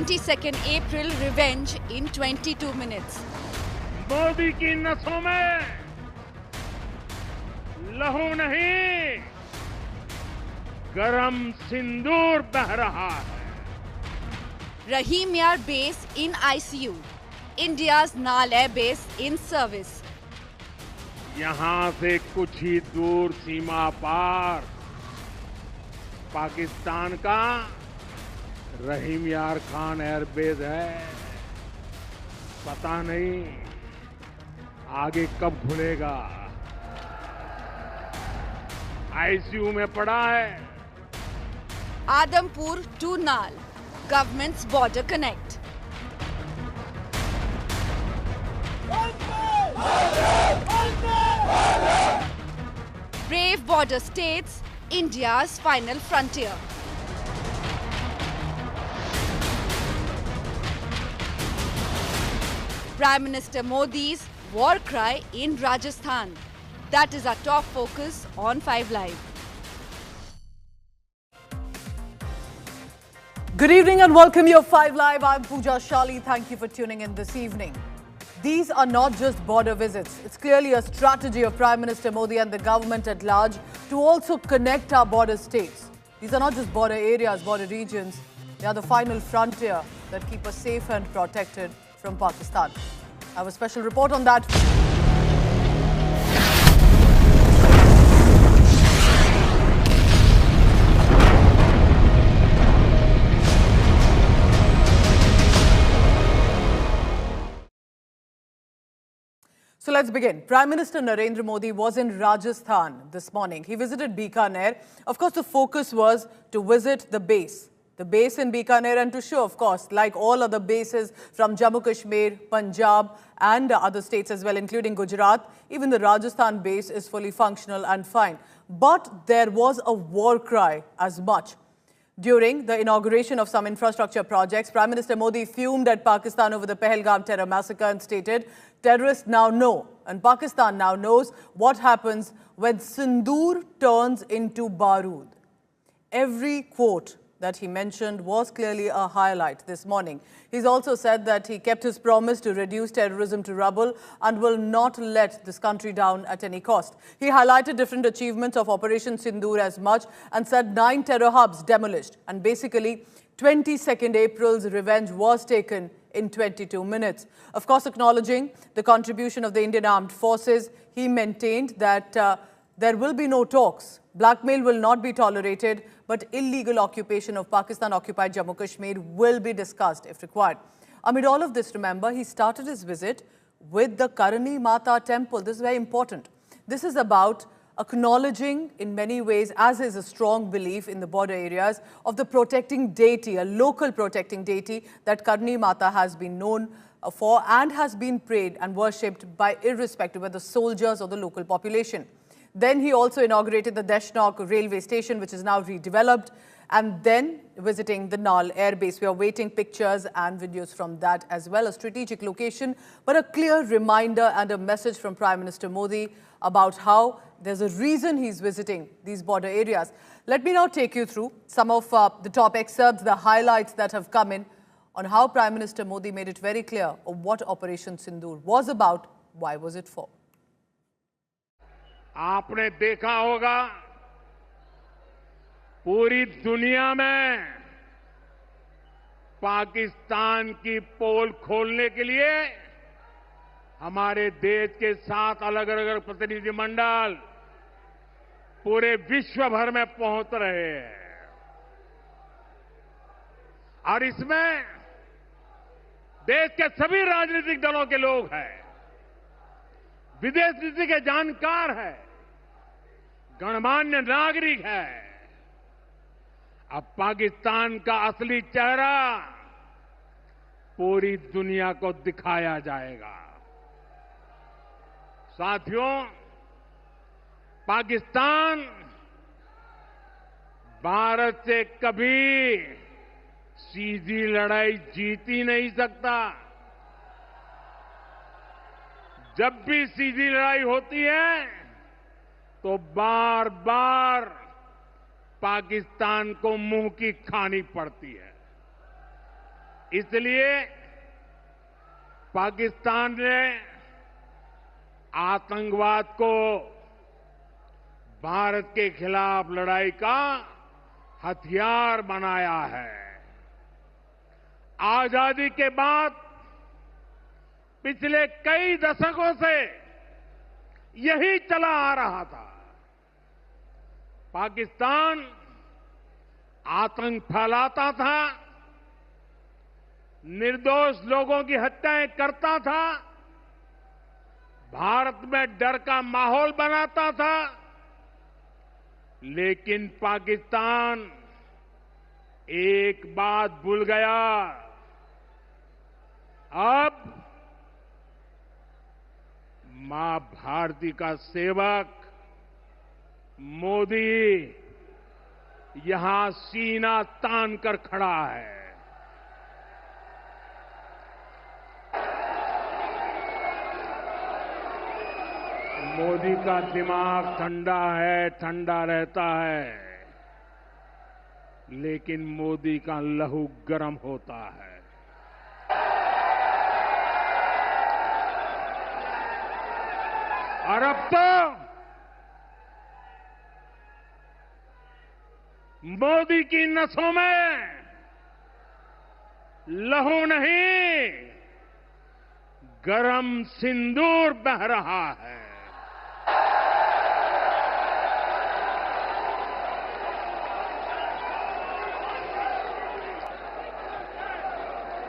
22nd April revenge in 22 minutes. Modi की नसों में लहू नहीं, गरम सिंदूर बह रहा है. Rahim Yar base in ICU. India's Nal Air Base in service. यहां से कुछ ही दूर सीमा पार पाकिस्तान का रहीम यार खान एयरबेस है. पता नहीं आगे कब खुलेगा. आईसीयू में पड़ा है. Adampur to Nal, government's border connect. Brave border states, India's final frontier. Prime Minister Modi's war cry in Rajasthan. That is our top focus on FiveLive. Good evening and welcome to FiveLive. I'm Pooja, Shali. Thank you for tuning in this evening. These are not just border visits. It's clearly a strategy of Prime Minister Modi and the government at large to also connect our border states. These are not just border areas, border regions. They are the final frontier that keep us safe and protected from Pakistan. I have a special report on that. So let's begin. Prime Minister Narendra Modi was in Rajasthan this morning. He visited Bikaner. Of course, the focus was to visit the base in Bikaner, and to show, of course, like all other bases from Jammu Kashmir, Punjab and other states as well, including Gujarat, even the Rajasthan base is fully functional and fine. But there was a war cry as much. During the inauguration of some infrastructure projects, Prime Minister Modi fumed at Pakistan over the Pahalgam terror massacre and stated, terrorists now know, and Pakistan now knows what happens when Sindoor turns into Barood. Every quote that he mentioned was clearly a highlight this morning. He's also said that he kept his promise to reduce terrorism to rubble and will not let this country down at any cost. He highlighted different achievements of Operation Sindoor as much and said 9 terror hubs demolished, and basically 22nd April's revenge was taken in 22 minutes. Of course, acknowledging the contribution of the Indian Armed Forces, he maintained that there will be no talks. Blackmail will not be tolerated, but illegal occupation of Pakistan-occupied Jammu Kashmir will be discussed if required. Amid all of this, remember, he started his visit with the Karni Mata temple. This is very important. This is about acknowledging in many ways, as is a strong belief in the border areas, of the protecting deity, a local protecting deity that Karni Mata has been known for and has been prayed and worshipped by irrespective of the soldiers or the local population. Then he also inaugurated the Deshnok railway station, which is now redeveloped, and then visiting the Nal Air Base. We are waiting pictures and videos from that as well, a strategic location, but a clear reminder and a message from Prime Minister Modi about how there's a reason he's visiting these border areas. Let me now take you through some of the top excerpts, the highlights that have come in on how Prime Minister Modi made it very clear of what Operation Sindoor was about, why was it for. आपने देखा होगा पूरी दुनिया में पाकिस्तान की पोल खोलने के लिए हमारे देश के 7 अलग अलग प्रतिनिधिमंडल पूरे विश्व भर में पहुंच रहे हैं. और इसमें देश के सभी राजनीतिक दलों के लोग हैं, विदेश नीति के जानकार हैं, गणमान्य नागरिक है. अब पाकिस्तान का असली चेहरा पूरी दुनिया को दिखाया जाएगा. साथियों, पाकिस्तान भारत से कभी सीधी लड़ाई जीत ही नहीं सकता. जब भी सीधी लड़ाई होती है तो बार बार पाकिस्तान को मुंह की खानी पड़ती है. इसलिए पाकिस्तान ने आतंकवाद को भारत के खिलाफ लड़ाई का हथियार बनाया है। आजादी के बाद पिछले कई दशकों से यही चला आ रहा था। पाकिस्तान आतंक फैलाता था, निर्दोष लोगों की हत्याएं करता था, भारत में डर का माहौल बनाता था, लेकिन पाकिस्तान एक बात भूल गया। अब मां भारती का सेवक मोदी यहां सीना तान कर खड़ा है। मोदी का दिमाग ठंडा है, ठंडा रहता है, लेकिन मोदी का लहू गर्म होता है। और अब तो मोदी की नसों में लहू नहीं, गरम सिंदूर बह रहा है।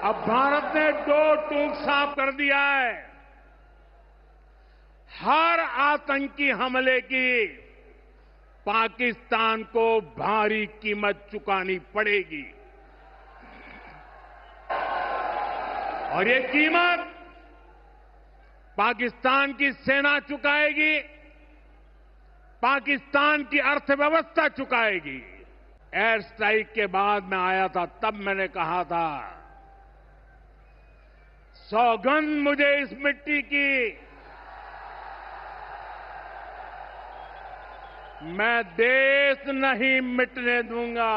अब भारत ने दो टूक साफ कर दिया है। हर आतंकी हमले की पाकिस्तान को भारी कीमत चुकानी पड़ेगी और ये कीमत पाकिस्तान की सेना चुकाएगी, पाकिस्तान की अर्थव्यवस्था चुकाएगी। एयर स्ट्राइक के बाद मैं आया था, तब मैंने कहा था, सौगंध मुझे इस मिट्टी की, मैं देश नहीं मिटने दूंगा,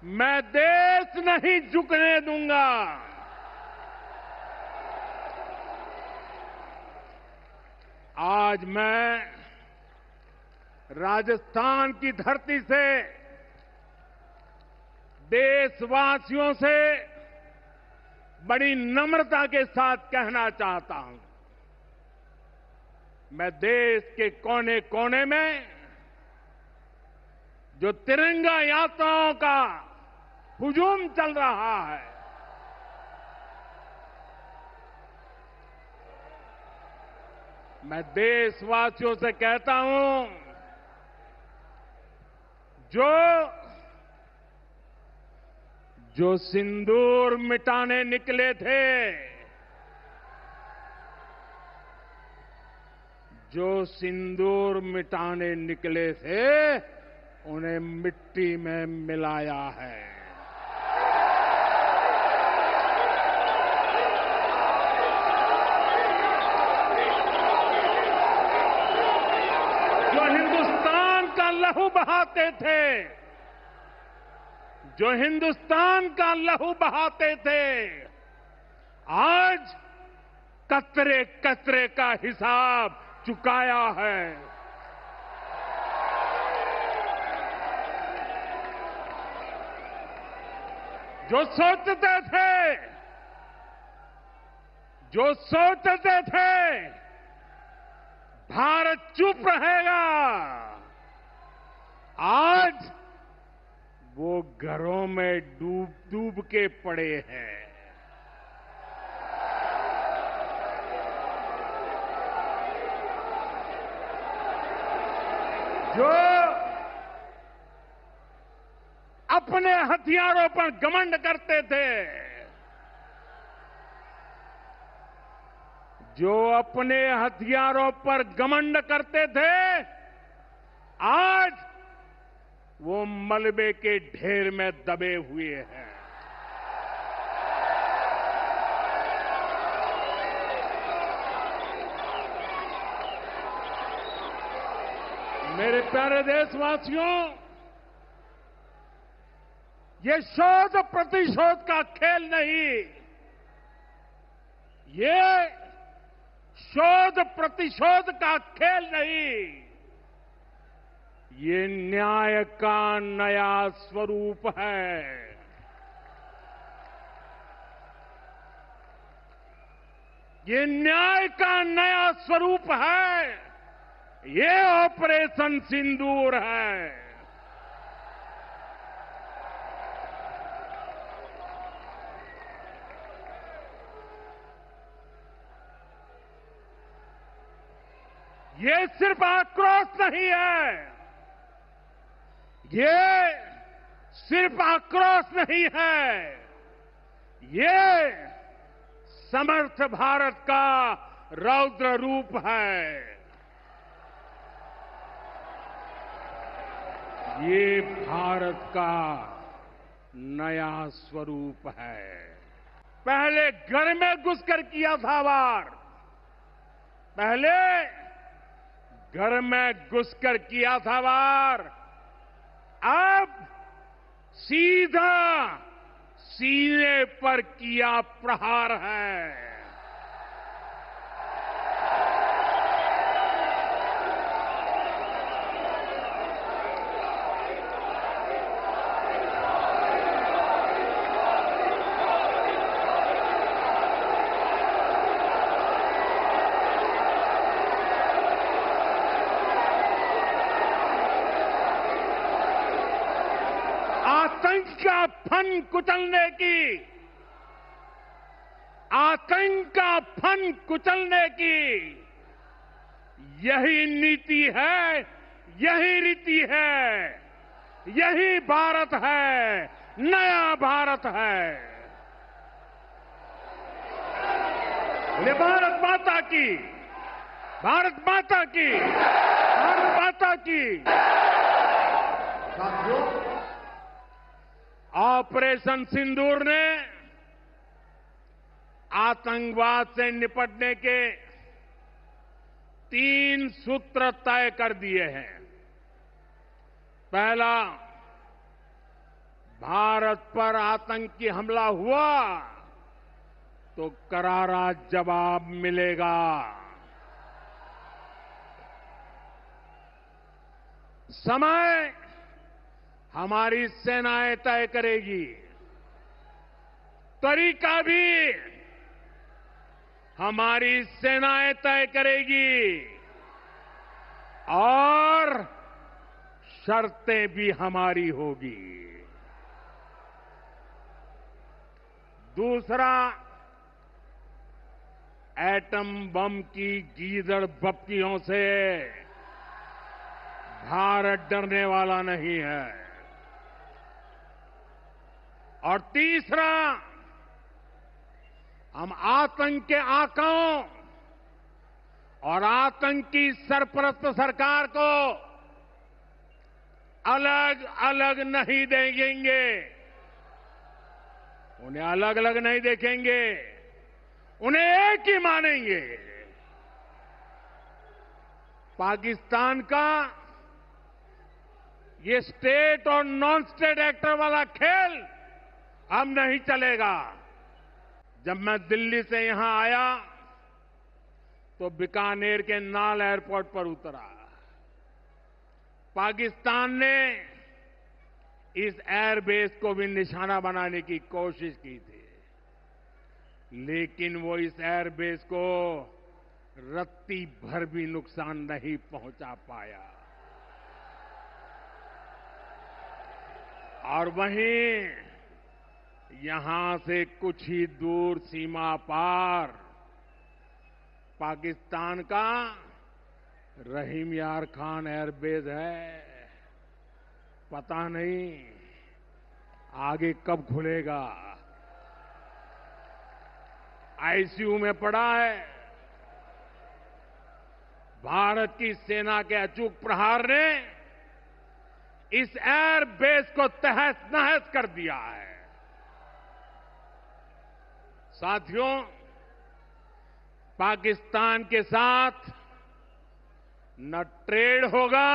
मैं देश नहीं झुकने दूंगा। आज मैं राजस्थान की धरती से देशवासियों से बड़ी नम्रता के साथ कहना चाहता हूं, मैं देश के कोने कोने में जो तिरंगा यात्राओं का हुजूम चल रहा है, मैं देशवासियों से कहता हूं, जो सिंदूर मिटाने निकले थे, जो सिंदूर मिटाने निकले थे, उन्हें मिट्टी में मिलाया है। जो हिंदुस्तान का लहू बहाते थे, जो हिंदुस्तान का लहू बहाते थे, आज कतरे कतरे का हिसाब चुकाया है। जो सोचते थे भारत चुप रहेगा, आज वो घरों में डूब डूब के पड़े हैं। जो अपने हथियारों पर घमंड करते थे, जो अपने हथियारों पर घमंड करते थे, आज वो मलबे के ढेर में दबे हुए हैं। मेरे प्यारे देशवासियों, ये शोध प्रतिशोध का खेल नहीं, ये शोध प्रतिशोध का खेल नहीं, ये न्याय का नया स्वरूप है। ये न्याय का नया स्वरूप है। ये ऑपरेशन सिंदूर है। ये सिर्फ आक्रोश नहीं है, ये सिर्फ आक्रोश नहीं है, ये समर्थ भारत का रौद्र रूप है। ये भारत का नया स्वरूप है। पहले घर में घुसकर किया था वार, पहले घर में घुसकर किया था वार, अब सीधा सीने पर किया प्रहार है। आतंक का फन कुचलने की, आतंक का फन कुचलने की यही नीति है, यही रीति है, यही भारत है, नया भारत है। ये भारत माता की, भारत माता की, भारत माता की। साथियों, ऑपरेशन सिंदूर ने आतंकवाद से निपटने के 3 सूत्र तय कर दिए हैं। पहला, भारत पर आतंकी हमला हुआ तो करारा जवाब मिलेगा। समय हमारी सेनाएं तय करेगी, तरीका भी हमारी सेनाएं तय करेगी और शर्तें भी हमारी होगी। दूसरा, एटम बम की गीदड़ बप्तियों से भारत डरने वाला नहीं है। और तीसरा, हम आतंक के आकाओं और आतंकी सरपरस्त सरकार को अलग अलग नहीं देंगे, उन्हें अलग अलग नहीं देखेंगे, उन्हें एक ही मानेंगे। पाकिस्तान का ये स्टेट और नॉन स्टेट एक्टर वाला खेल अब नहीं चलेगा। जब मैं दिल्ली से यहां आया तो बीकानेर के नाल एयरपोर्ट पर उतरा। पाकिस्तान ने इस एयरबेस को भी निशाना बनाने की कोशिश की थी, लेकिन वो इस एयरबेस को रत्ती भर भी नुकसान नहीं पहुंचा पाया। और वहीं यहां से कुछ ही दूर सीमा पार पाकिस्तान का रहीम यार खान एयरबेस है। पता नहीं आगे कब खुलेगा। आईसीयू में पड़ा है। भारत की सेना के अचूक प्रहार ने इस एयरबेस को तहस नहस कर दिया है। साथियों, पाकिस्तान के साथ न ट्रेड होगा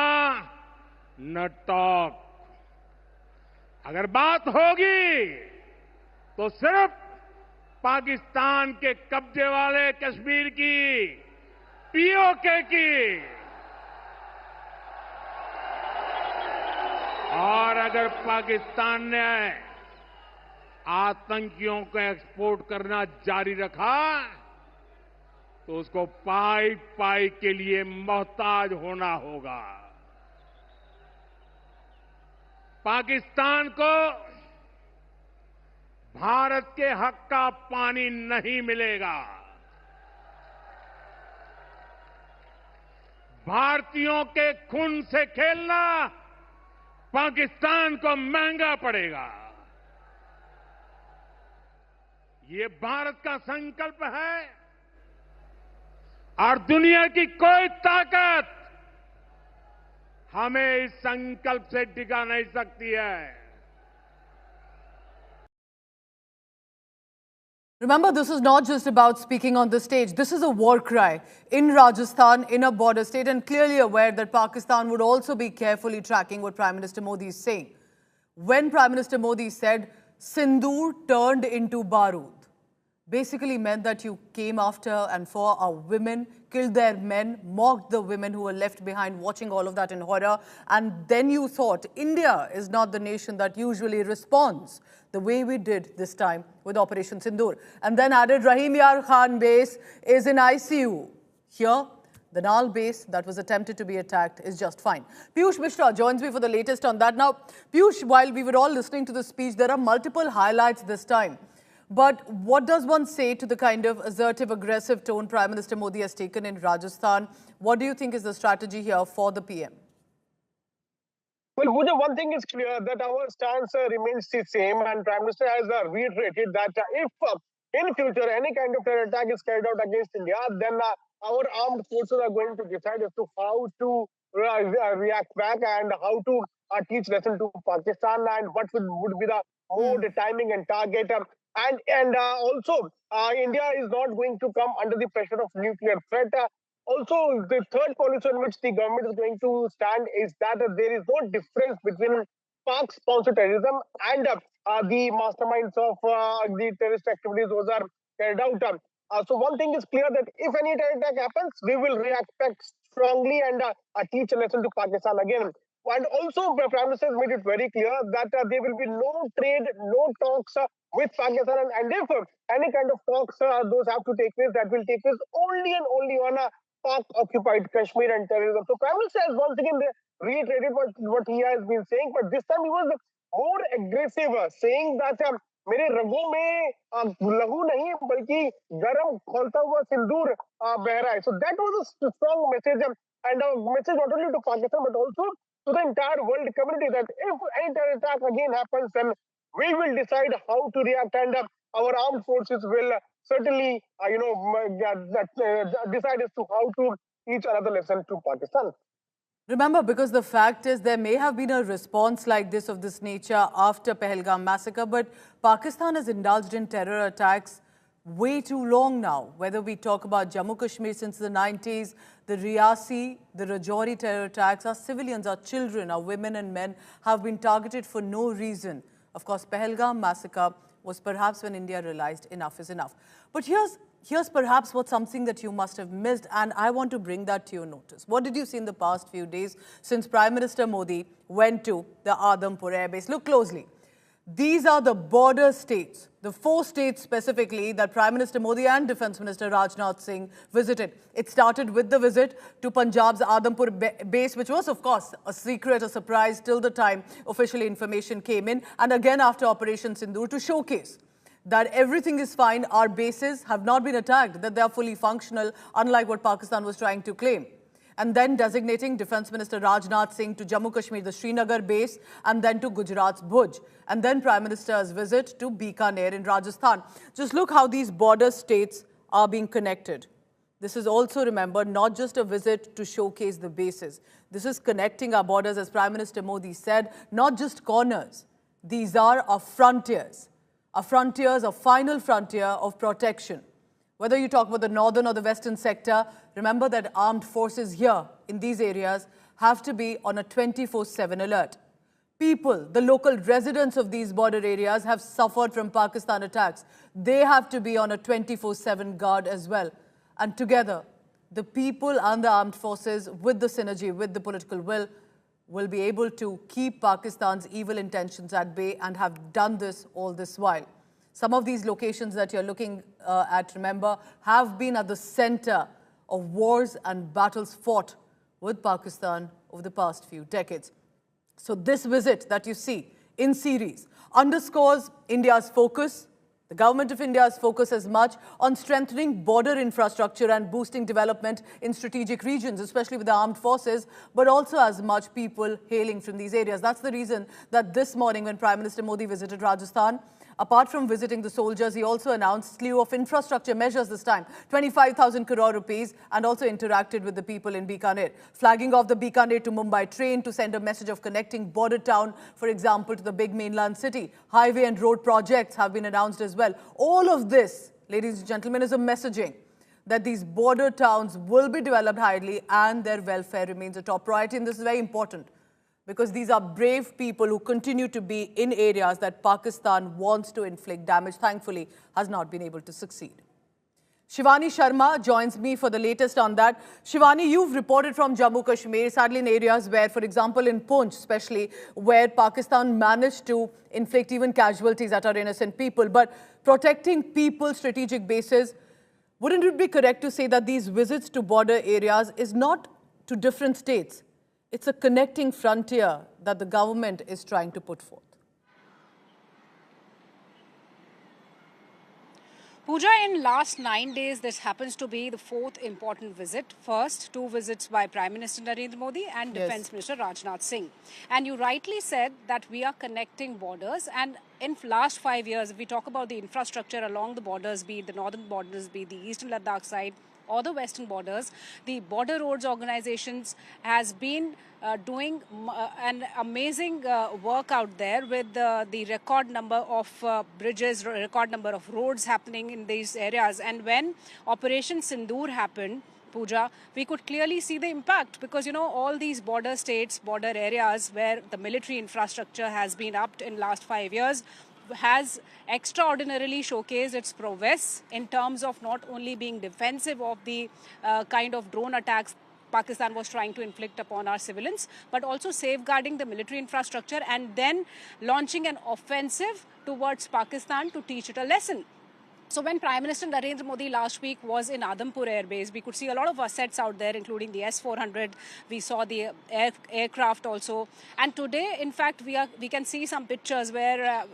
न टॉक। अगर बात होगी तो सिर्फ पाकिस्तान के कब्जे वाले कश्मीर की, पीओके की। और अगर पाकिस्तान ने आतंकियों को एक्सपोर्ट करना जारी रखा तो उसको पाई पाई के लिए मोहताज होना होगा। पाकिस्तान को भारत के हक का पानी नहीं मिलेगा। भारतीयों के खून से खेलना पाकिस्तान को महंगा पड़ेगा। ये भारत का संकल्प है और दुनिया की कोई ताकत हमें इस संकल्प से टिका नहीं सकती है। Remember, this is not just about speaking on the stage. This is a war cry in Rajasthan, in a border state, and clearly aware that Pakistan would also be carefully tracking what Prime Minister Modi is saying. When Prime Minister Modi said, Sindoor turned into Barood, basically meant that you came after and for our women, killed their men, mocked the women who were left behind, watching all of that in horror. And then you thought India is not the nation that usually responds the way we did this time with Operation Sindoor. And then added Rahim Yar Khan base is in ICU. Here, the Nal base that was attempted to be attacked is just fine. Piyush Mishra joins me for the latest on that. Now, Piyush, while we were all listening to the speech, there are multiple highlights this time. But what does one say to the kind of assertive, aggressive tone Prime Minister Modi has taken in Rajasthan? What do you think is the strategy here for the PM? Well, Pooja, one thing is clear that our stance remains the same, and Prime Minister has reiterated that if in future any kind of terror attack is carried out against India, then our armed forces are going to decide as to how to react back and how to teach lesson to Pakistan and what would be the mode, timing and target. Also, India is not going to come under the pressure of nuclear threat. Also, the third policy on which the government is going to stand is that there is no difference between Pak-sponsored terrorism and the masterminds of the terrorist activities those are carried out. So one thing is clear that if any terror attack happens, we will react back strongly and teach a lesson to Pakistan again. And also, the Prime Minister has made it very clear that there will be no trade, no talks with Pakistan. And if any kind of talks, those have to take place, that will take place only and only on Pak-occupied Kashmir and terrorism. So Prime Minister has once again reiterated what he has been saying, but this time he was more aggressive, saying that मेरे रगों में लहू नहीं बल्कि गरम खोलता हुआ सिंदूर बह रहा है. So that was a strong message and a message not only to Pakistan but also to the entire world community that if any terror attack again happens, then we will decide how to react and our armed forces will certainly, decide as to how to teach another lesson to Pakistan. Remember, because the fact is there may have been a response like this of this nature after Pahalgam massacre, but Pakistan has indulged in terror attacks way too long now. Whether we talk about Jammu Kashmir since the 90s, the Riyasi, the Rajouri terror attacks, our civilians, our children, our women and men have been targeted for no reason. Of course, Pahalgam massacre was perhaps when India realized enough is enough. But here's perhaps what's something that you must have missed, and I want to bring that to your notice. What did you see in the past few days since Prime Minister Modi went to the Adampur Air Base? Look closely. These are the border states, the 4 states specifically that Prime Minister Modi and Defence Minister Rajnath Singh visited. It started with the visit to Punjab's Adampur base, which was, of course, a secret, a surprise till the time officially information came in, and again after Operation Sindoor to showcase that everything is fine, our bases have not been attacked, that they are fully functional, unlike what Pakistan was trying to claim. And then designating Defence Minister Rajnath Singh to Jammu Kashmir, the Srinagar base, and then to Gujarat's Bhuj. And then Prime Minister's visit to Bikaner in Rajasthan. Just look how these border states are being connected. This is also, remember, not just a visit to showcase the bases. This is connecting our borders, as Prime Minister Modi said, not just corners. These are our frontiers. Our frontiers, a final frontier of protection. Whether you talk about the northern or the western sector, remember that armed forces here in these areas have to be on a 24/7 alert. People, the local residents of these border areas have suffered from Pakistan attacks. They have to be on a 24/7 guard as well. And together, the people and the armed forces, with the synergy, with the political will be able to keep Pakistan's evil intentions at bay and have done this all this while. Some of these locations that you're looking at, remember, have been at the center of wars and battles fought with Pakistan over the past few decades. So this visit that you see in series underscores India's focus, the government of India's focus as much on strengthening border infrastructure and boosting development in strategic regions, especially with the armed forces, but also as much people hailing from these areas. That's the reason that this morning when Prime Minister Modi visited Rajasthan, apart from visiting the soldiers, he also announced a slew of infrastructure measures this time, 25,000 crore rupees, and also interacted with the people in Bikaner, flagging off the Bikaner to Mumbai train to send a message of connecting border town, for example, to the big mainland city. Highway and road projects have been announced as well. All of this, ladies and gentlemen, is a messaging that these border towns will be developed highly and their welfare remains a top priority. And this is very important, because these are brave people who continue to be in areas that Pakistan wants to inflict damage, thankfully has not been able to succeed. Shivani Sharma joins me for the latest on that. Shivani, you've reported from Jammu Kashmir, sadly in areas where, for example, in Poonch especially, where Pakistan managed to inflict even casualties at our innocent people. But protecting people's strategic bases, wouldn't it be correct to say that these visits to border areas is not to different states? It's a connecting frontier that the government is trying to put forth. Pooja, in last 9 days, this happens to be the fourth important visit. First, 2 visits by Prime Minister Narendra Modi and Defence Minister Rajnath Singh. And you rightly said that we are connecting borders. And in last 5 years, if we talk about the infrastructure along the borders, be it the northern borders, be it the eastern Ladakh side, or the western borders, the Border Roads organizations has been doing an amazing work out there with the record number of bridges, record number of roads happening in these areas. And when Operation Sindoor happened, Pooja, we could clearly see the impact because, you know, all these border states, border areas where the military infrastructure has been upped in last 5 years, has extraordinarily showcased its prowess in terms of not only being defensive of the kind of drone attacks Pakistan was trying to inflict upon our civilians, but also safeguarding the military infrastructure and then launching an offensive towards Pakistan to teach it a lesson. So when Prime Minister Narendra Modi last week was in Adampur Air Base, we could see a lot of assets out there, including the S-400. We saw the aircraft also. And today, in fact, we can see some pictures where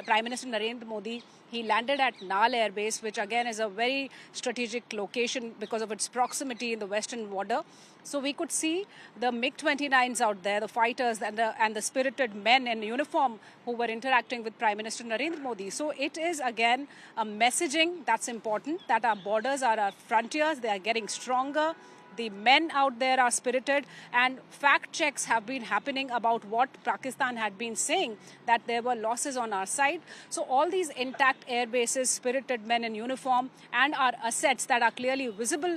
Prime Minister Narendra Modi, he landed at Nal Air Base, which again is a very strategic location because of its proximity in the western border. So we could see the MiG-29s out there, the fighters and the spirited men in uniform who were interacting with Prime Minister Narendra Modi. So it is again a messaging that's important, that our borders are our frontiers, they are getting stronger. The men out there are spirited, and fact checks have been happening about what Pakistan had been saying, that there were losses on our side. So all these intact air bases, spirited men in uniform, and our assets that are clearly visible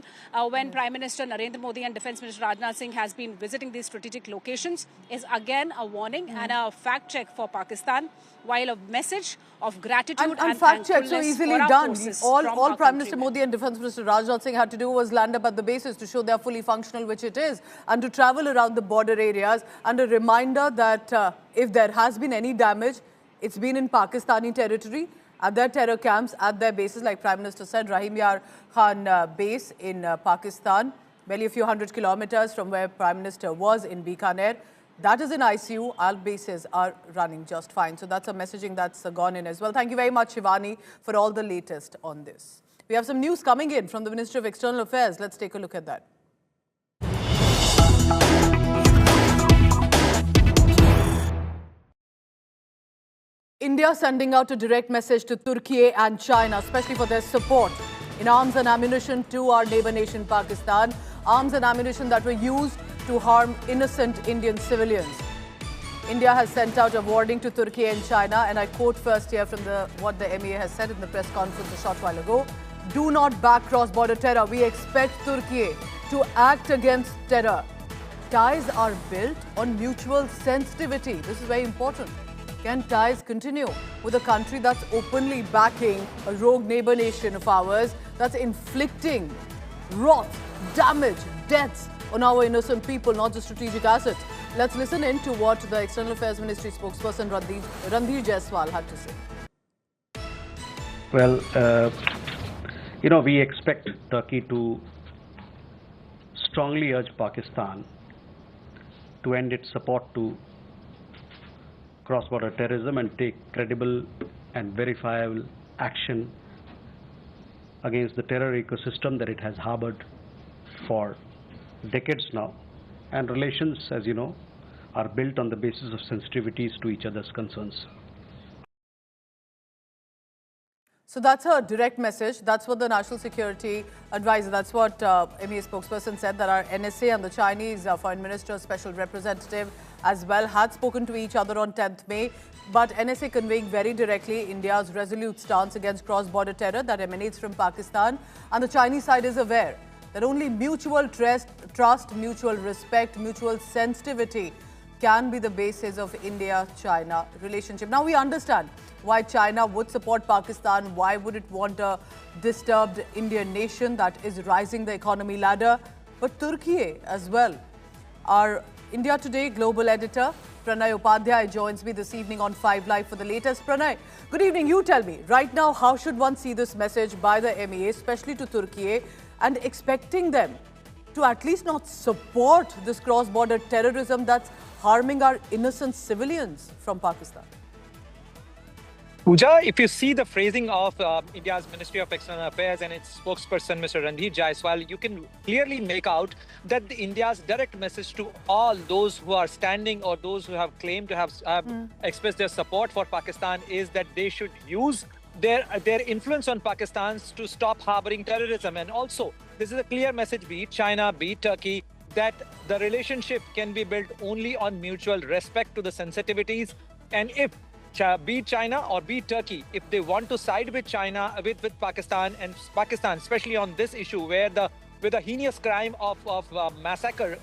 when Prime Minister Narendra Modi and Defence Minister Rajnath Singh has been visiting these strategic locations is again a warning and a fact check for Pakistan, while a message of gratitude and fact check so thankfulness easily for our done. forces All Prime Minister countrymen. Modi and Defence Minister Rajnath Singh had to do was land up at the bases to show they are fully functional, which it is, and to travel around the border areas. And a reminder that if there has been any damage, it's been in Pakistani territory, at their terror camps, at their bases, like Prime Minister said, Rahim Yar Khan base in Pakistan, barely a few hundred kilometers from where Prime Minister was in Bikaner. That is in ICU. Our bases are running just fine. So that's a messaging that's gone in as well. Thank you very much, Shivani, for all the latest on this. We have some news coming in from the Ministry of External Affairs. Let's take a look at that. India sending out a direct message to Turkey and China, especially for their support in arms and ammunition to our neighbor nation Pakistan. Arms and ammunition that were used to harm innocent Indian civilians. India has sent out a warning to Turkey and China, and I quote first here from what the MEA has said in the press conference a short while ago. Do not back cross-border terror. We expect Turkey to act against terror. ties are built on mutual sensitivity. This is very important. Can ties continue with a country that's openly backing a rogue neighbor nation of ours, that's inflicting wrath, damage, deaths on our innocent people, not just strategic assets? Let's listen in to what the External Affairs Ministry spokesperson Randhir Jaiswal had to say. Well, we expect Turkey to strongly urge Pakistan to end its support to cross-border terrorism and take credible and verifiable action against the terror ecosystem that it has harbored for decades now. And relations, as you know, are built on the basis of sensitivities to each other's concerns. So that's a direct message. That's what the National Security Advisor, that's what MEA spokesperson said, that our NSA and the Chinese Foreign Minister Special Representative as well had spoken to each other on 10th May. But NSA conveying very directly India's resolute stance against cross-border terror that emanates from Pakistan. And the Chinese side is aware that only mutual trust, mutual respect, mutual sensitivity can be the basis of India-China relationship. Now we understand why China would support Pakistan, why would it want a disturbed Indian nation that is rising the economy ladder, but Turkey as well. Our India Today global editor Pranay Upadhyay joins me this evening on FiveLive for the latest. Pranay, good evening. You tell me, right now, how should one see this message by the MEA, especially to Turkey, and expecting them to at least not support this cross-border terrorism that's harming our innocent civilians from Pakistan? Pooja, if you see the phrasing of India's Ministry of External Affairs and its spokesperson, Mr. Randhir Jaiswal, you can clearly make out that India's direct message to all those who are standing or those who have claimed to have expressed their support for Pakistan is that they should use their influence on Pakistan to stop harboring terrorism. And also, this is a clear message, be it China, be it Turkey, that the relationship can be built only on mutual respect to the sensitivities. And if be it China or be it Turkey, if they want to side with China, with Pakistan, and Pakistan, especially on this issue where with the heinous crime of massacre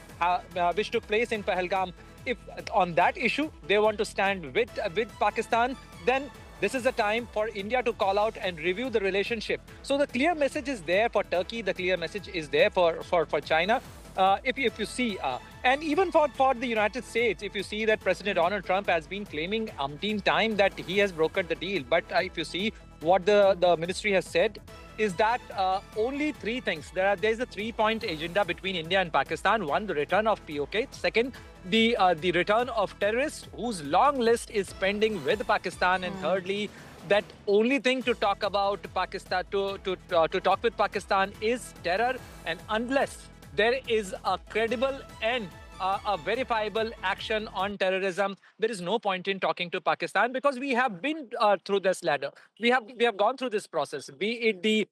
which took place in Pahalgam, if on that issue they want to stand with Pakistan, then this is the time for India to call out and review the relationship. So the clear message is there for Turkey, the clear message is there for China. If you see, and even for the United States, if you see that President Donald Trump has been claiming umpteen time that he has brokered the deal. But if you see what the ministry has said, is that only three things. There's a 3-point agenda between India and Pakistan. One, the return of POK. Second, the return of terrorists whose long list is pending with Pakistan. And thirdly, that only thing to talk about Pakistan, to talk with Pakistan is terror. And unless there is a credible and a verifiable action on terrorism, there is no point in talking to Pakistan, because we have been through this ladder. We have gone through this process, be it the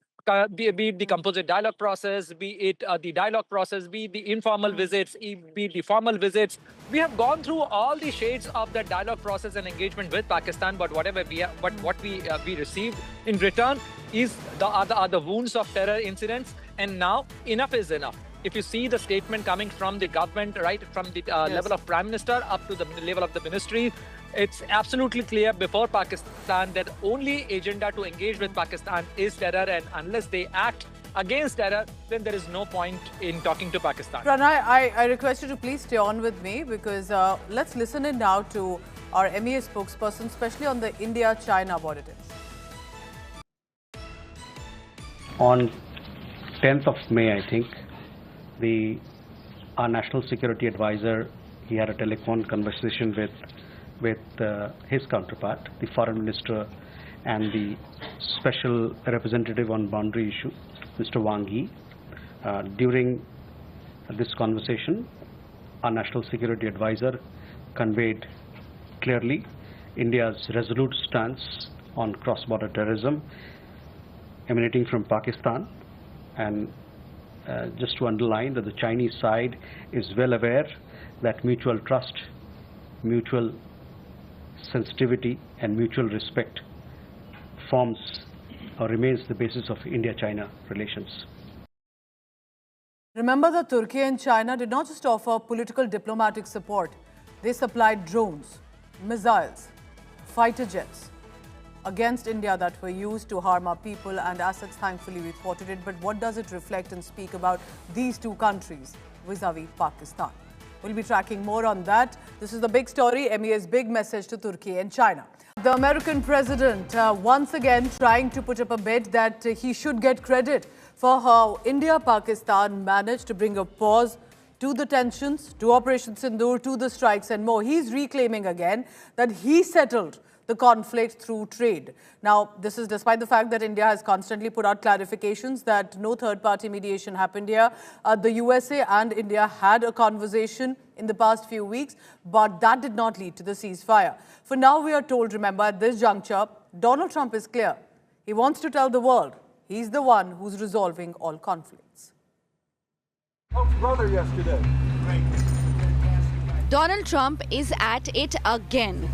composite dialogue process, be it the dialogue process, be it the informal visits, be it the formal visits. We have gone through all the shades of the dialogue process and engagement with Pakistan. But what we received in return is the wounds of terror incidents. And now enough is enough. If you see the statement coming from the government, right, from the level of Prime Minister up to the level of the ministry, it's absolutely clear before Pakistan that only agenda to engage with Pakistan is terror. And unless they act against terror, then there is no point in talking to Pakistan. Pranay, I request you to please stay on with me, because let's listen in now to our MEA spokesperson, especially on the India-China border tension. On 10th of May, I think, our National Security Advisor, he had a telephone conversation with his counterpart, the Foreign Minister and the Special Representative on Boundary Issue, Mr. Wang Yi. During this conversation, our National Security Advisor conveyed clearly India's resolute stance on cross-border terrorism emanating from Pakistan, and just to underline that the Chinese side is well aware that mutual trust, mutual sensitivity and mutual respect forms or remains the basis of India-China relations. Remember that Turkey and China did not just offer political diplomatic support. They supplied drones, missiles, fighter jets against India that were used to harm our people and assets. Thankfully, we thwarted it. But what does it reflect and speak about these two countries vis-a-vis Pakistan? We'll be tracking more on that. This is the big story, MEA's big message to Turkey and China. The American president once again trying to put up a bid that he should get credit for how India-Pakistan managed to bring a pause to the tensions, to Operation Sindoor, to the strikes and more. He's reclaiming again that he settled the conflict through trade. Now, this is despite the fact that India has constantly put out clarifications that no third-party mediation happened here. The USA and India had a conversation in the past few weeks, but that did not lead to the ceasefire. For now, we are told, remember, at this juncture, Donald Trump is clear. He wants to tell the world he's the one who's resolving all conflicts. Brother yesterday. Donald Trump is at it again.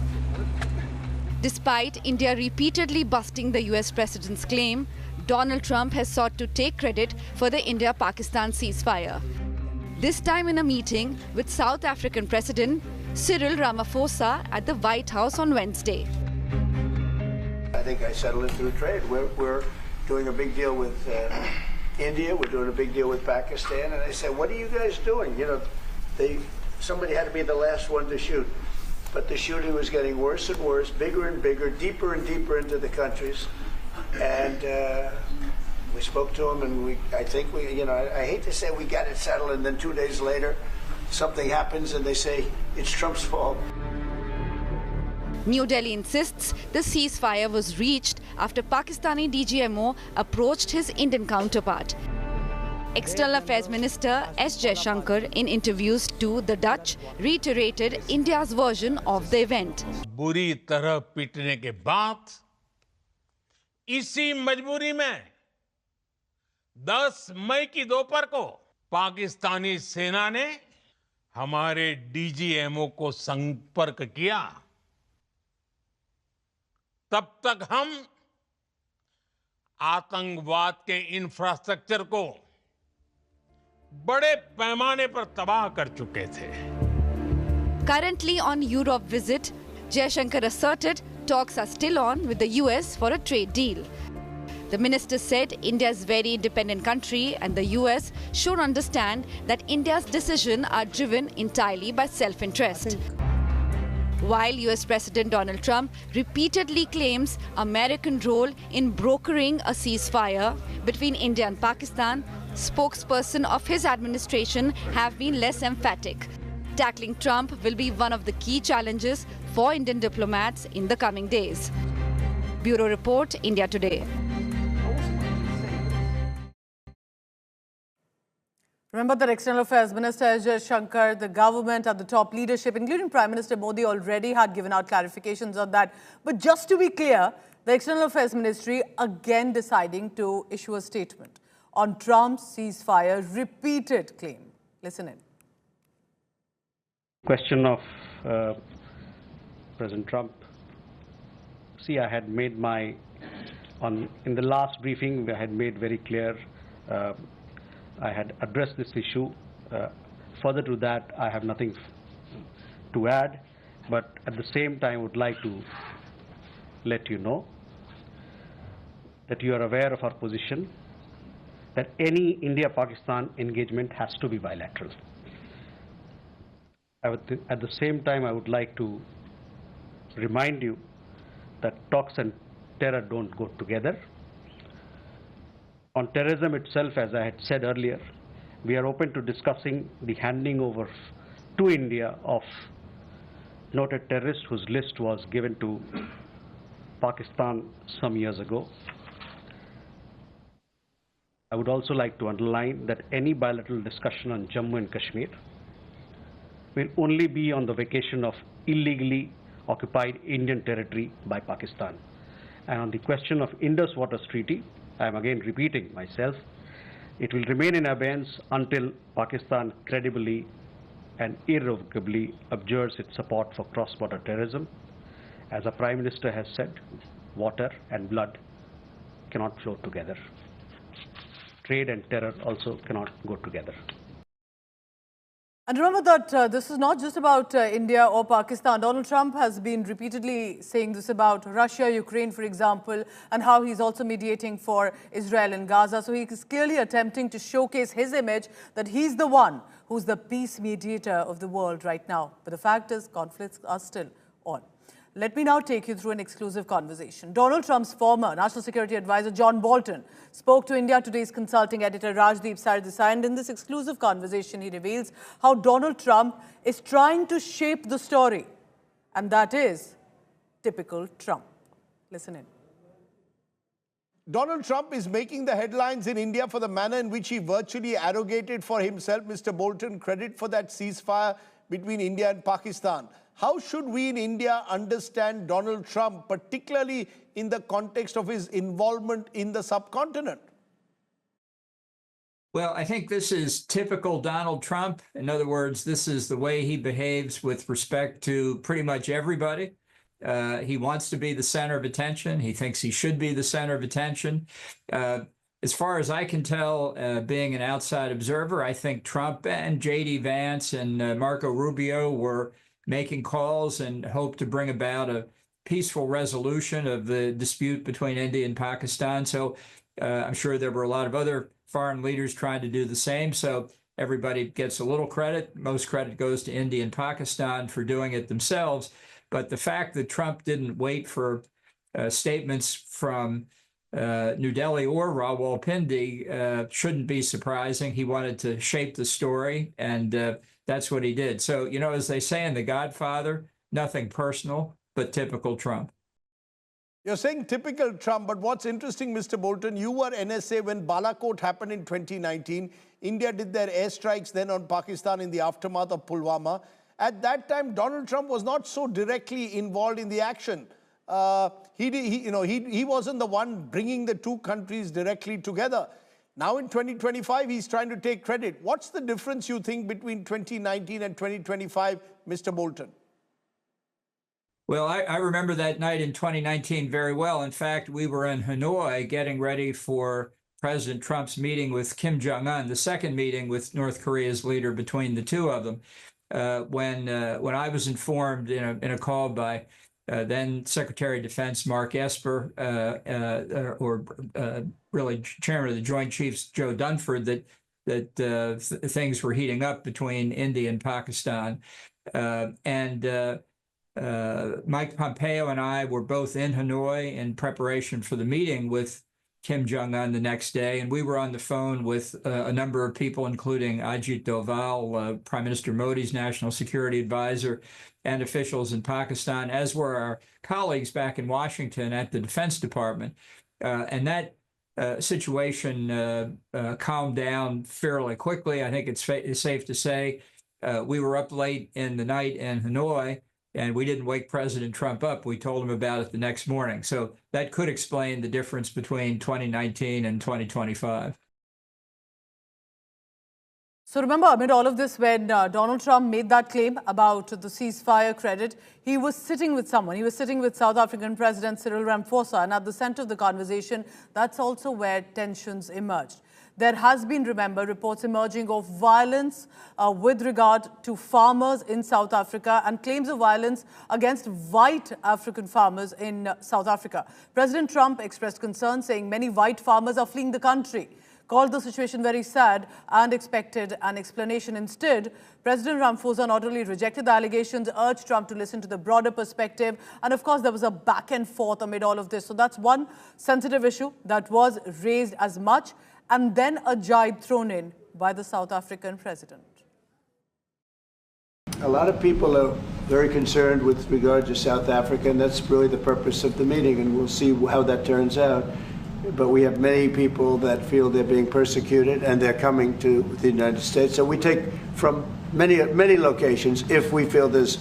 Despite India repeatedly busting the US president's claim, Donald Trump has sought to take credit for the India-Pakistan ceasefire. This time in a meeting with South African President Cyril Ramaphosa at the White House on Wednesday. I think I settled it through trade. We're doing a big deal with India. We're doing a big deal with Pakistan. And I said, what are you guys doing? You know, somebody had to be the last one to shoot. But the shooting was getting worse and worse, bigger and bigger, deeper and deeper into the countries. And we spoke to them, and I think I hate to say we got it settled, and then 2 days later, something happens and they say it's Trump's fault. New Delhi insists the ceasefire was reached after Pakistani DGMO approached his Indian counterpart. External Affairs Minister S. Shankars, in interviews to the Dutch, reiterated India's version of the event. बुरी तरह पीटने के बाद इसी मजबूरी में 10 मई की दोपहर को पाकिस्तानी सेना ने हमारे डीजीएमओ को संपर्क किया। तब तक हम आतंकवाद के इंफ्रास्ट्रक्चर को बड़े पैमाने पर तबाह कर चुके थे। Currently on Europe visit, Jaishankar asserted talks are still on with the US for a trade deal. The minister said India is a very independent country and the US should understand that India's decisions are driven entirely by self-interest. While US President Donald Trump repeatedly claims American role in brokering a ceasefire between India and Pakistan, spokesperson of his administration have been less emphatic. Tackling Trump will be one of the key challenges for Indian diplomats in the coming days. Bureau Report, India Today. Remember that External Affairs Minister S. Jaishankar, the government and the top leadership, including Prime Minister Modi, already had given out clarifications on that. But just to be clear, the External Affairs Ministry again deciding to issue a statement on Trump's ceasefire repeated claim. Listen in. Question of President Trump. See, I had made in the last briefing, I had made very clear, I had addressed this issue. Further to that, I have nothing to add, but at the same time, I would like to let you know that you are aware of our position that any India-Pakistan engagement has to be bilateral. At the same time, I would like to remind you that talks and terror don't go together. On terrorism itself, as I had said earlier, we are open to discussing the handing over to India of noted terrorists whose list was given to Pakistan some years ago. I would also like to underline that any bilateral discussion on Jammu and Kashmir will only be on the vacation of illegally occupied Indian territory by Pakistan. And on the question of Indus Waters Treaty, I am again repeating myself, it will remain in abeyance until Pakistan credibly and irrevocably abjures its support for cross-border terrorism. As the Prime Minister has said, water and blood cannot flow together. trade and terror also cannot go together. And remember that this is not just about India or Pakistan. Donald Trump has been repeatedly saying this about Russia, Ukraine, for example, and how he's also mediating for Israel and Gaza. So he is clearly attempting to showcase his image that he's the one who's the peace mediator of the world right now. But the fact is, conflicts are still on. Let me now take you through an exclusive conversation. Donald Trump's former National Security Advisor, John Bolton, spoke to India Today's consulting editor, Rajdeep Sardesai, and in this exclusive conversation, he reveals how Donald Trump is trying to shape the story. And that is typical Trump. Listen in. Donald Trump is making the headlines in India for the manner in which he virtually arrogated for himself, Mr. Bolton, credit for that ceasefire between India and Pakistan. How should we in India understand Donald Trump, particularly in the context of his involvement in the subcontinent? Well, I think this is typical Donald Trump. In other words, this is the way he behaves with respect to pretty much everybody. He wants to be the center of attention. He thinks he should be the center of attention. As far as I can tell, being an outside observer, I think Trump and J.D. Vance and Marco Rubio were making calls and hope to bring about a peaceful resolution of the dispute between India and Pakistan. So I'm sure there were a lot of other foreign leaders trying to do the same. So everybody gets a little credit. Most credit goes to India and Pakistan for doing it themselves. But the fact that Trump didn't wait for statements from New Delhi or Rawalpindi shouldn't be surprising. He wanted to shape the story, and that's what he did. So, you know, as they say in The Godfather, nothing personal, but typical Trump. You're saying typical Trump, but what's interesting, Mr. Bolton, you were NSA when Balakot happened in 2019. India did their airstrikes then on Pakistan in the aftermath of Pulwama. At that time, Donald Trump was not so directly involved in the action. He wasn't the one bringing the two countries directly together. Now in 2025, he's trying to take credit. What's the difference, you think, between 2019 and 2025, Mr. Bolton? Well, I remember that night in 2019 very well. In fact, we were in Hanoi getting ready for President Trump's meeting with Kim Jong-un, the second meeting with North Korea's leader between the two of them, when I was informed in a call by then Secretary of Defense Mark Esper, really Chairman of the Joint Chiefs Joe Dunford, that things were heating up between India and Pakistan. Mike Pompeo and I were both in Hanoi in preparation for the meeting with Kim Jong-un the next day, and we were on the phone with a number of people, including Ajit Doval, Prime Minister Modi's national security advisor, and officials in Pakistan, as were our colleagues back in Washington at the Defense Department. And that situation calmed down fairly quickly. I think it's safe to say we were up late in the night in Hanoi, and we didn't wake President Trump up. We told him about it the next morning. So that could explain the difference between 2019 and 2025. So remember, amid all of this, when Donald Trump made that claim about the ceasefire credit, he was sitting with someone. He was sitting with South African President Cyril Ramaphosa. And at the center of the conversation, that's also where tensions emerged. There has been, remember, reports emerging of violence with regard to farmers in South Africa and claims of violence against white African farmers in South Africa. President Trump expressed concern, saying many white farmers are fleeing the country, called the situation very sad and expected an explanation. Instead, President Ramaphosa not only rejected the allegations, urged Trump to listen to the broader perspective. And of course, there was a back and forth amid all of this. So that's one sensitive issue that was raised as much, and then a jibe thrown in by the South African president. A lot of people are very concerned with regard to South Africa, and that's really the purpose of the meeting, and we'll see how that turns out. But we have many people that feel they're being persecuted, and they're coming to the United States. So we take from many locations if we feel there's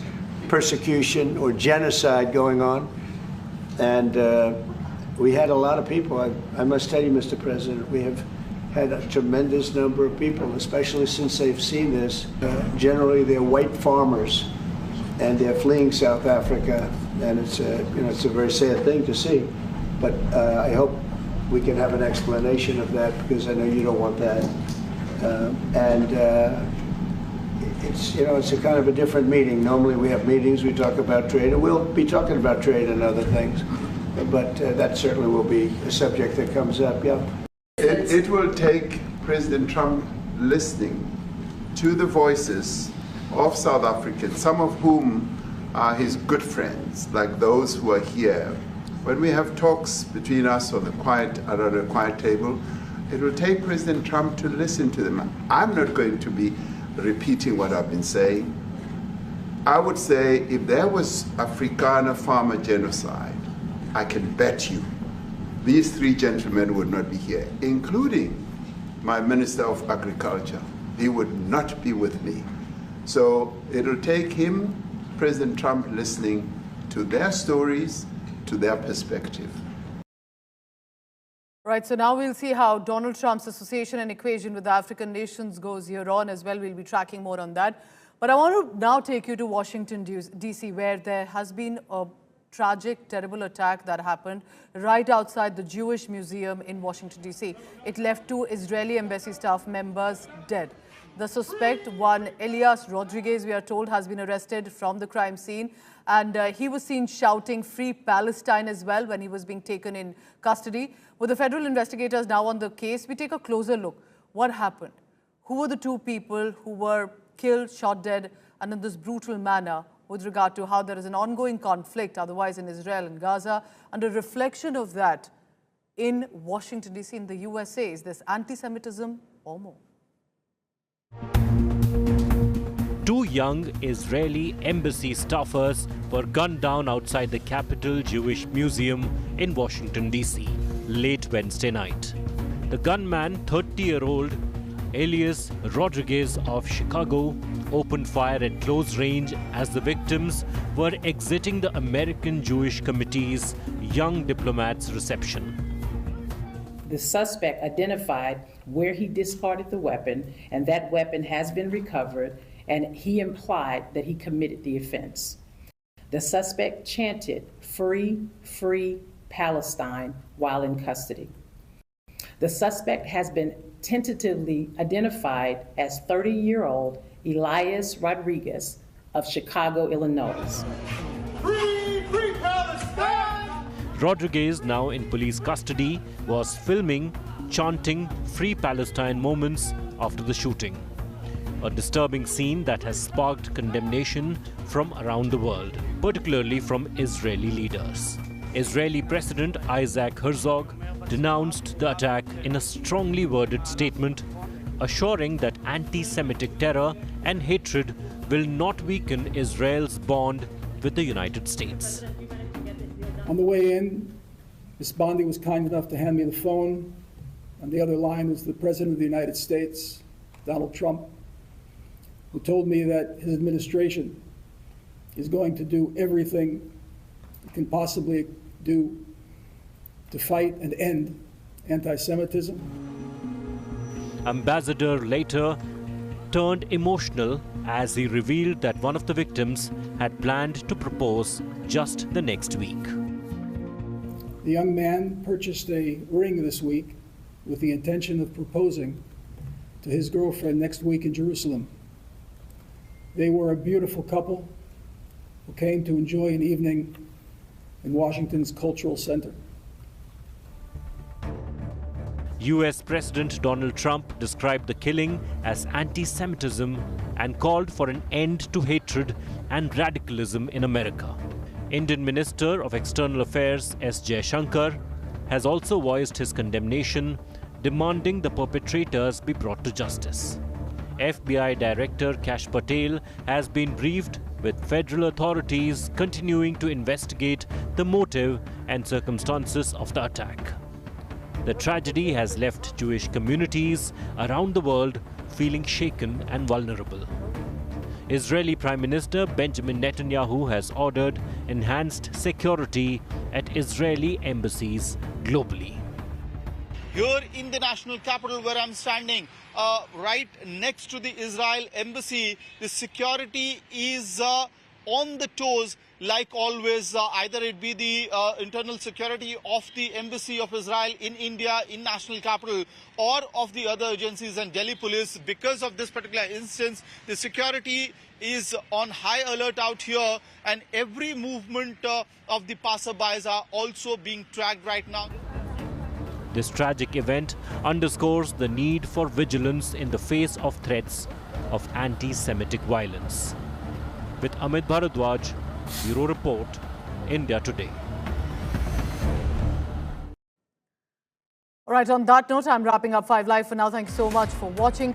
persecution or genocide going on. And we had a lot of people. I must tell you, Mr. President, we have had a tremendous number of people, especially since they've seen this. Generally, they're white farmers, and they're fleeing South Africa, and it's a very sad thing to see. But I hope we can have an explanation of that, because I know you don't want that. It's a kind of a different meeting. Normally we have meetings, we talk about trade, and we'll be talking about trade and other things. But that certainly will be a subject that comes up, yeah. It will take President Trump listening to the voices of South Africans, some of whom are his good friends, like those who are here. When we have talks between us on around a quiet table, it will take President Trump to listen to them. I'm not going to be repeating what I've been saying. I would say if there was Afrikaner farmer genocide, I can bet you these three gentlemen would not be here, including my Minister of Agriculture. He would not be with me. So it'll take him, President Trump, listening to their stories, to their perspective. Right, so now we'll see how Donald Trump's association and equation with the African nations goes here on as well. We'll be tracking more on that. But I want to now take you to Washington, D.C., where there has been a tragic, terrible attack that happened right outside the Jewish Museum in Washington, D.C. It left 2 Israeli embassy staff members dead. The suspect, one Elias Rodriguez, we are told, has been arrested from the crime scene. And he was seen shouting "Free Palestine" as well when he was being taken in custody. With the federal investigators now on the case, we take a closer look. What happened? Who were the 2 people who were killed, shot dead, and in this brutal manner, with regard to how there is an ongoing conflict otherwise in Israel and Gaza, and a reflection of that in Washington, D.C., in the USA? Is this anti-Semitism or more? 2 young Israeli embassy staffers were gunned down outside the Capitol Jewish Museum in Washington, D.C. late Wednesday night. The gunman, 30-year-old Elias Rodriguez of Chicago, opened fire at close range as the victims were exiting the American Jewish Committee's Young Diplomats reception. The suspect identified where he discarded the weapon, and that weapon has been recovered, and he implied that he committed the offense. The suspect chanted "Free, Free Palestine" while in custody. The suspect has been tentatively identified as 30-year-old Elias Rodriguez of Chicago, Illinois. Free, free Palestine! Rodriguez, now in police custody, was filming, chanting "Free Palestine" moments after the shooting. A disturbing scene that has sparked condemnation from around the world, particularly from Israeli leaders. Israeli President Isaac Herzog denounced the attack in a strongly worded statement, assuring that anti-Semitic terror and hatred will not weaken Israel's bond with the United States. On the way in, Ms. Bondi was kind enough to hand me the phone. On the other line was the President of the United States, Donald Trump, who told me that his administration is going to do everything it can possibly do to fight and end anti-Semitism. Ambassador later turned emotional as he revealed that one of the victims had planned to propose just the next week. The young man purchased a ring this week with the intention of proposing to his girlfriend next week in Jerusalem. They were a beautiful couple who came to enjoy an evening in Washington's Cultural Center. US President Donald Trump described the killing as anti-Semitism and called for an end to hatred and radicalism in America. Indian Minister of External Affairs S. Shankars has also voiced his condemnation, demanding the perpetrators be brought to justice. FBI Director Kash Patel has been briefed, with federal authorities continuing to investigate the motive and circumstances of the attack. The tragedy has left Jewish communities around the world feeling shaken and vulnerable. Israeli Prime Minister Benjamin Netanyahu has ordered enhanced security at Israeli embassies globally. Here in the national capital where I'm standing, right next to the Israel embassy, the security is on the toes like always, either it be the internal security of the Embassy of Israel in India, in national capital, or of the other agencies and Delhi police. Because of this particular instance, the security is on high alert out here, and every movement of the passerbys are also being tracked right now. This tragic event underscores the need for vigilance in the face of threats of anti-Semitic violence. With Amit Bharadwaj, Bureau Report, India Today. All right, on that note, I'm wrapping up 5 Live for now. Thanks so much for watching.